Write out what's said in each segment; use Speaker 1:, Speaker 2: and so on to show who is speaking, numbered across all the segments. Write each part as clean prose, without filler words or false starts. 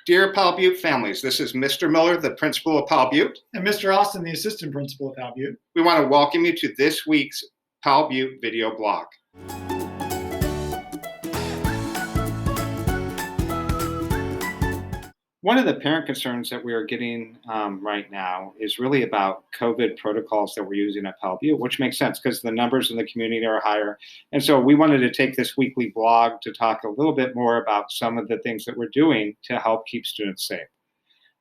Speaker 1: Dear Powell Butte families, this is Mr. Miller, the principal of Powell Butte.
Speaker 2: And Mr. Austin, the assistant principal of Powell Butte.
Speaker 1: We want to welcome you to this week's Powell Butte video blog. One of the parent concerns that we are getting right now is really about COVID protocols that we're using at Powell Butte, which makes sense because the numbers in the community are higher. And so we wanted to take this weekly blog to talk a little bit more about some of the things that we're doing to help keep students safe.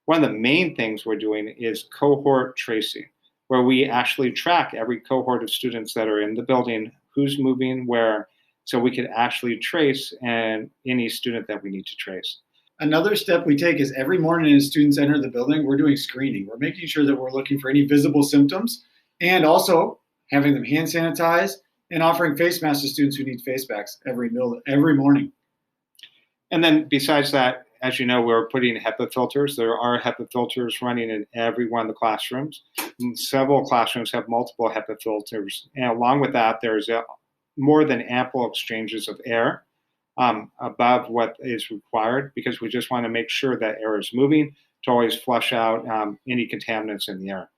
Speaker 1: One of the main things we're doing is cohort tracing, where we actually track every cohort of students that are in the building, who's moving where, so we could actually trace any student that we need to trace.
Speaker 2: Another step we take is every morning as students enter the building, we're doing screening. We're making sure that we're looking for any visible symptoms and also having them hand sanitize and offering face masks to students who need face masks every morning.
Speaker 1: And then besides that, as you know, we're putting HEPA filters. There are HEPA filters running in every one of the classrooms. Several classrooms have multiple HEPA filters. And along with that, there's more than ample exchanges of air above what is required, because we just want to make sure that air is moving to always flush out any contaminants in the air.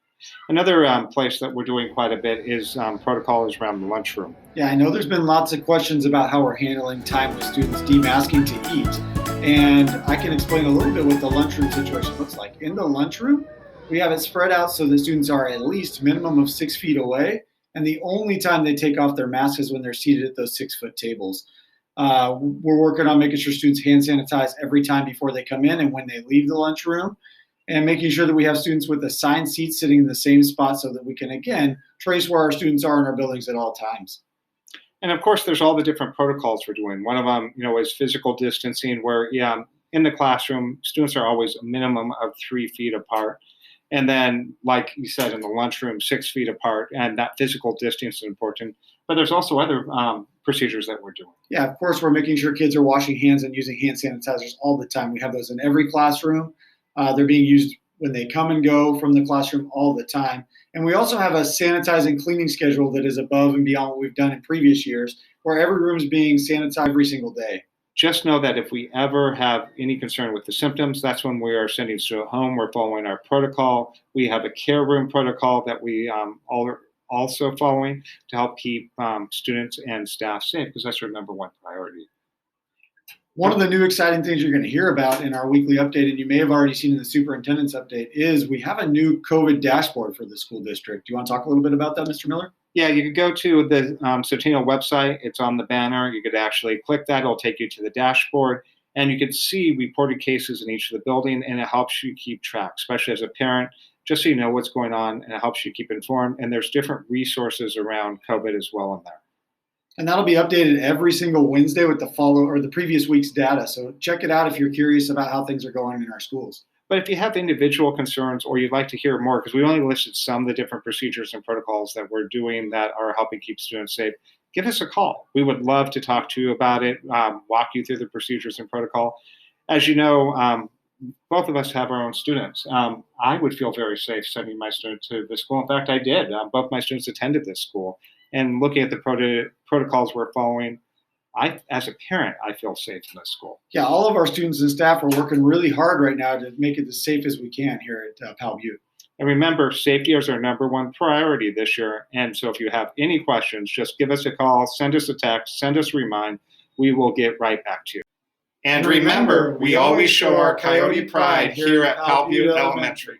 Speaker 1: Another place that we're doing quite a bit is protocol is around the lunchroom.
Speaker 2: Yeah, I know there's been lots of questions about how we're handling time with students demasking to eat. And I can explain a little bit what the lunchroom situation looks like. In the lunchroom, we have it spread out so the students are at least minimum of 6 feet away. And the only time they take off their mask is when they're seated at those 6-foot tables. We're working on making sure students hand sanitize every time before they come in and when they leave the lunchroom, and making sure that we have students with assigned seats sitting in the same spot so that we can, again, trace where our students are in our buildings at all times.
Speaker 1: And of course, there's all the different protocols we're doing. One of them, is physical distancing, where, in the classroom, students are always a minimum of 3 feet apart. And then, like you said, in the lunchroom, 6 feet apart, and that physical distance is important. But there's also other procedures that we're doing.
Speaker 2: Yeah, of course, we're making sure kids are washing hands and using hand sanitizers all the time. We have those in every classroom. They're being used when they come and go from the classroom all the time. And we also have a sanitizing cleaning schedule that is above and beyond what we've done in previous years, where every room is being sanitized every single day.
Speaker 1: Just know that if we ever have any concern with the symptoms, that's when we are sending students home. We're following our protocol. We have a care room protocol that we are also following to help keep students and staff safe, because that's our number one priority.
Speaker 2: One of the new exciting things you're going to hear about in our weekly update, and you may have already seen in the superintendent's update, is we have a new COVID dashboard for the school district. Do you want to talk a little bit about that, Mr. Miller?
Speaker 1: Yeah, you could go to the Subtitles website. It's on the banner. You could actually click that. It'll take you to the dashboard, and you can see reported cases in each of the building, and it helps you keep track, especially as a parent, just so you know what's going on, and it helps you keep informed. And there's different resources around COVID as well in there.
Speaker 2: And that'll be updated every single Wednesday with the previous week's data. So check it out if you're curious about how things are going in our schools.
Speaker 1: But if you have individual concerns or you'd like to hear more, because we only listed some of the different procedures and protocols that we're doing that are helping keep students safe, give us a call. We would love to talk to you about it, walk you through the procedures and protocol. As you know, both of us have our own students. I would feel very safe sending my student to the school. In fact, I did. Both my students attended this school. And looking at the protocols we're following, as a parent, I feel safe in this school.
Speaker 2: Yeah, all of our students and staff are working really hard right now to make it as safe as we can here at Powell Butte.
Speaker 1: And remember, safety is our number one priority this year. And so if you have any questions, just give us a call, send us a text, send us a remind. We will get right back to you. And remember, we always show our Coyote pride here at Powell Butte Elementary.